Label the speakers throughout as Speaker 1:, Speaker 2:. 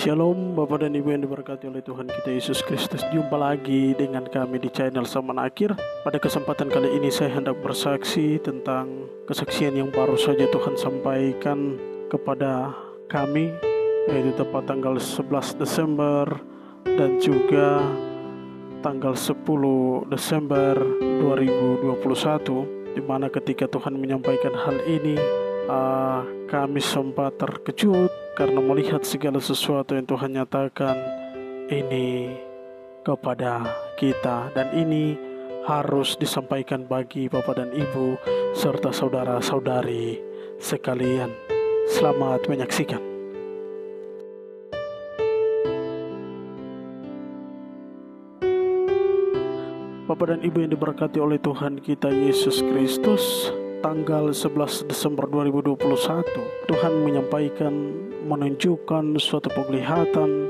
Speaker 1: Shalom Bapak dan Ibu yang diberkati oleh Tuhan kita Yesus Kristus. Jumpa lagi dengan kami di channel Zaman Akhir. Pada kesempatan kali ini saya hendak bersaksi tentang kesaksian yang baru saja Tuhan sampaikan kepada kami, yaitu tepat tanggal 11 Desember dan juga tanggal 10 Desember 2021, di mana ketika Tuhan menyampaikan hal ini, kami sempat terkejut karena melihat segala sesuatu yang Tuhan nyatakan ini kepada kita, dan ini harus disampaikan bagi Bapak dan Ibu serta saudara-saudari sekalian. Selamat menyaksikan. Bapak dan Ibu yang diberkati oleh Tuhan kita Yesus Kristus, tanggal 11 Desember 2021, Tuhan menunjukkan suatu penglihatan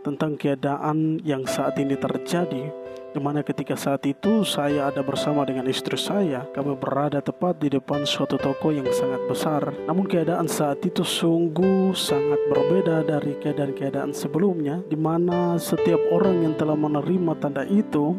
Speaker 1: tentang keadaan yang saat ini terjadi, di mana ketika saat itu saya ada bersama dengan istri saya. Kami berada tepat di depan suatu toko yang sangat besar. Namun keadaan saat itu sungguh sangat berbeda dari keadaan-keadaan sebelumnya, di mana setiap orang yang telah menerima tanda itu,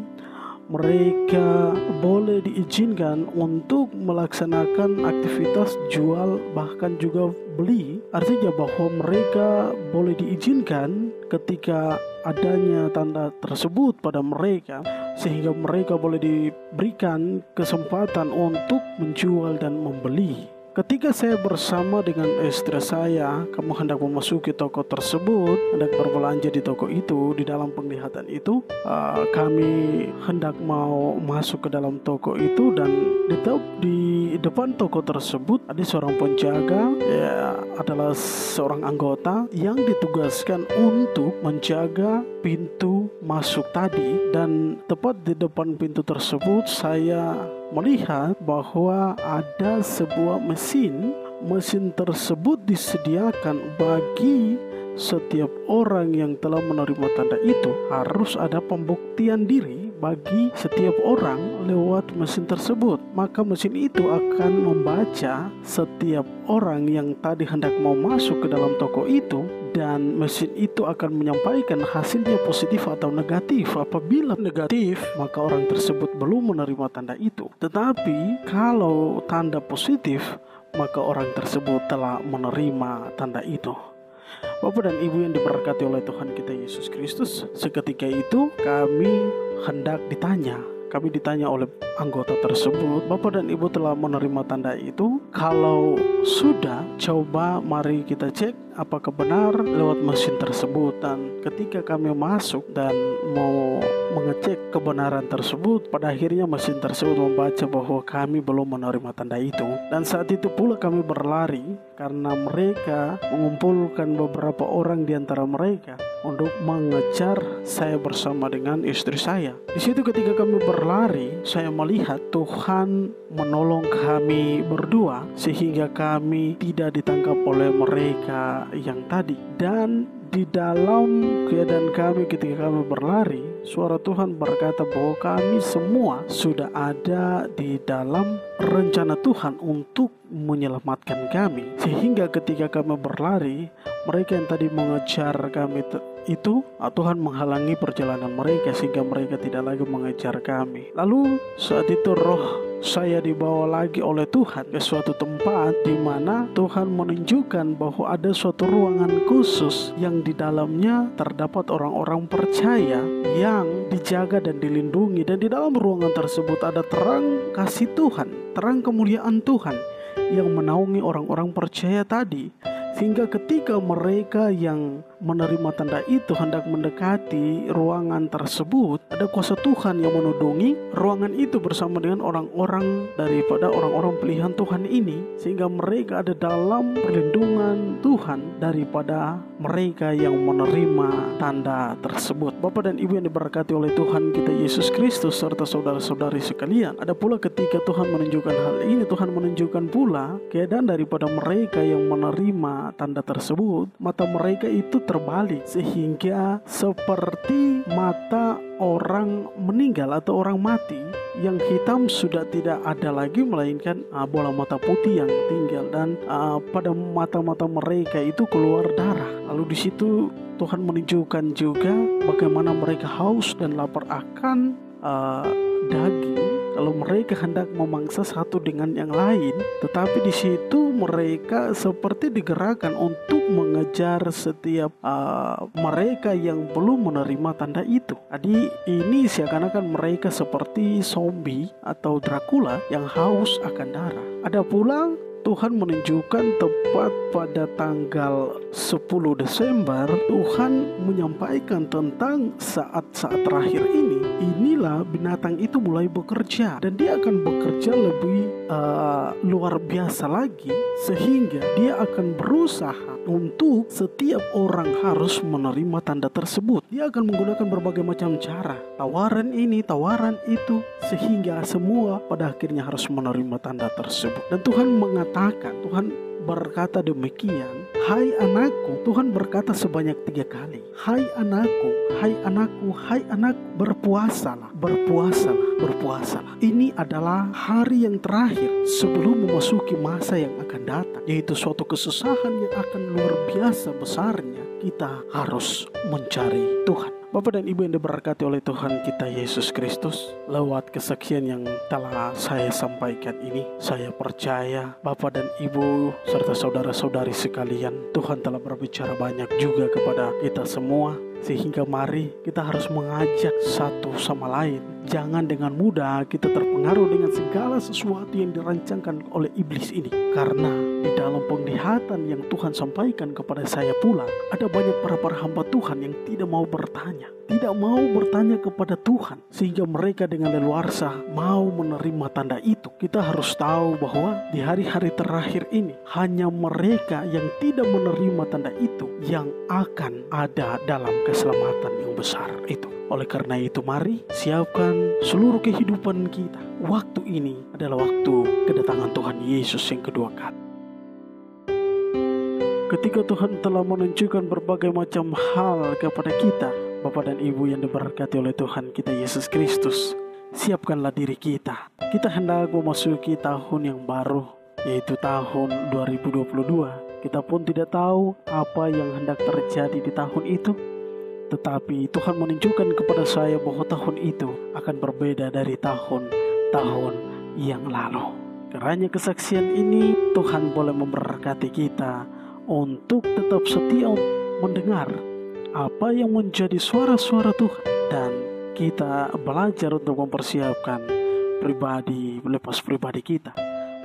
Speaker 1: mereka boleh diizinkan untuk melaksanakan aktivitas jual bahkan juga beli. Artinya bahwa mereka boleh diizinkan ketika adanya tanda tersebut pada mereka, sehingga mereka boleh diberikan kesempatan untuk menjual dan membeli. Ketika saya bersama dengan istri saya, kami hendak memasuki toko tersebut, hendak berbelanja di toko itu. Di dalam penglihatan itu, kami hendak mau masuk ke dalam toko itu, dan di depan toko tersebut ada seorang penjaga, adalah seorang anggota yang ditugaskan untuk menjaga pintu masuk tadi. Dan tepat di depan pintu tersebut saya melihat bahwa ada sebuah mesin tersebut disediakan bagi setiap orang yang telah menerima tanda itu. Harus ada pembuktian diri bagi setiap orang lewat mesin tersebut. Maka mesin itu akan membaca setiap orang yang tadi hendak mau masuk ke dalam toko itu, dan mesin itu akan menyampaikan hasilnya positif atau negatif. Apabila negatif, maka orang tersebut belum menerima tanda itu. Tetapi kalau tanda positif, maka orang tersebut telah menerima tanda itu. Bapak dan Ibu yang diberkati oleh Tuhan kita Yesus Kristus, seketika itu kami hendak ditanya. Kami ditanya oleh anggota tersebut, Bapak dan Ibu telah menerima tanda itu? Kalau sudah, coba mari kita cek apakah benar lewat mesin tersebut. Dan ketika kami masuk dan mau mengecek kebenaran tersebut, pada akhirnya mesin tersebut membaca bahwa kami belum menerima tanda itu. Dan saat itu pula kami berlari, karena mereka mengumpulkan beberapa orang di antara mereka untuk mengejar saya bersama dengan istri saya. Di situ ketika kami berlari, saya melihat Tuhan menolong kami berdua sehingga kami tidak ditangkap oleh mereka yang tadi. Dan di dalam keadaan kami ketika kami berlari, suara Tuhan berkata bahwa kami semua sudah ada di dalam rencana Tuhan untuk menyelamatkan kami. Sehingga ketika kami berlari, mereka yang tadi mengejar kami itu, Tuhan menghalangi perjalanan mereka sehingga mereka tidak lagi mengejar kami. Lalu saat itu roh saya dibawa lagi oleh Tuhan ke suatu tempat di mana Tuhan menunjukkan bahwa ada suatu ruangan khusus yang di dalamnya terdapat orang-orang percaya yang dijaga dan dilindungi. Dan di dalam ruangan tersebut ada terang kasih Tuhan, terang kemuliaan Tuhan yang menaungi orang-orang percaya tadi. Sehingga ketika mereka yang menerima tanda itu hendak mendekati ruangan tersebut, ada kuasa Tuhan yang menudungi ruangan itu bersama dengan orang-orang daripada orang-orang pilihan Tuhan ini, sehingga mereka ada dalam perlindungan Tuhan daripada mereka yang menerima tanda tersebut. Bapak dan Ibu yang diberkati oleh Tuhan kita Yesus Kristus serta saudara-saudari sekalian, ada pula ketika Tuhan menunjukkan hal ini, Tuhan menunjukkan pula keadaan daripada mereka yang menerima tanda tersebut. Mata mereka itu terbalik sehingga seperti mata orang meninggal atau orang mati, yang hitam sudah tidak ada lagi, melainkan bola mata putih yang tinggal. Dan pada mata-mata mereka itu keluar darah. Lalu di situ Tuhan menunjukkan juga bagaimana mereka haus dan lapar akan daging. Kalau mereka hendak memangsa satu dengan yang lain, tetapi di situ mereka seperti digerakkan untuk mengejar setiap mereka yang belum menerima tanda itu. Jadi ini seakan-akan mereka seperti zombie atau Dracula yang haus akan darah. Ada pula Tuhan menunjukkan tepat pada tanggal 10 Desember, Tuhan menyampaikan tentang saat-saat terakhir ini. Inilah binatang itu mulai bekerja, dan dia akan bekerja lebih luar biasa lagi, sehingga dia akan berusaha untuk setiap orang harus menerima tanda tersebut. Dia akan menggunakan berbagai macam cara, tawaran ini, tawaran itu, sehingga semua pada akhirnya harus menerima tanda tersebut. Dan Tuhan mengatakan, Tuhan berkata demikian, hai anakku. Tuhan berkata sebanyak 3 kali, hai anakku, hai anakku, hai anakku, berpuasalah, berpuasalah, berpuasalah. Ini adalah hari yang terakhir sebelum memasuki masa yang akan datang, yaitu suatu kesusahan yang akan luar biasa besarnya. Kita harus mencari Tuhan. Bapak dan Ibu yang diberkati oleh Tuhan kita Yesus Kristus, lewat kesaksian yang telah saya sampaikan ini, saya percaya Bapak dan Ibu serta saudara-saudari sekalian, Tuhan telah berbicara banyak juga kepada kita semua. Sehingga mari kita harus mengajak satu sama lain. Jangan dengan mudah kita terpengaruh dengan segala sesuatu yang dirancangkan oleh iblis ini. Karena di dalam penglihatan yang Tuhan sampaikan kepada saya pula, ada banyak para hamba Tuhan yang tidak mau bertanya, tidak mau bertanya kepada Tuhan, sehingga mereka dengan leluasa mau menerima tanda itu. Kita harus tahu bahwa di hari-hari terakhir ini, hanya mereka yang tidak menerima tanda itu yang akan ada dalam keselamatan yang besar itu. Oleh karena itu, mari siapkan seluruh kehidupan kita. Waktu ini adalah waktu kedatangan Tuhan Yesus yang kedua kali. Ketika Tuhan telah menunjukkan berbagai macam hal kepada kita, Bapak dan Ibu yang diberkati oleh Tuhan kita Yesus Kristus, siapkanlah diri kita. Kita hendak memasuki tahun yang baru, yaitu tahun 2022. Kita pun tidak tahu apa yang hendak terjadi di tahun itu, tetapi Tuhan menunjukkan kepada saya bahwa tahun itu akan berbeda dari tahun-tahun yang lalu. Karena kesaksian ini, Tuhan boleh memberkati kita untuk tetap setia mendengar apa yang menjadi suara-suara Tuhan, dan kita belajar untuk mempersiapkan pribadi lepas pribadi kita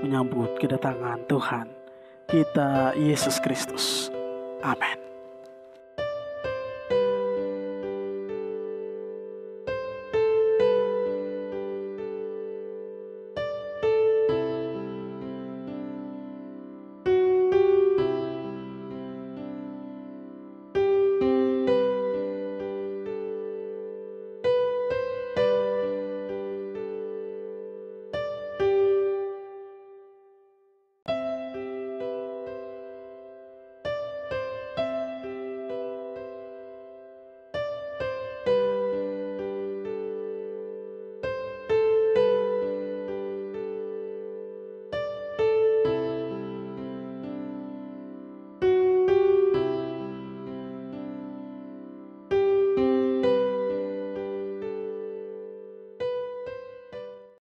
Speaker 1: menyambut kedatangan Tuhan kita Yesus Kristus. Amin.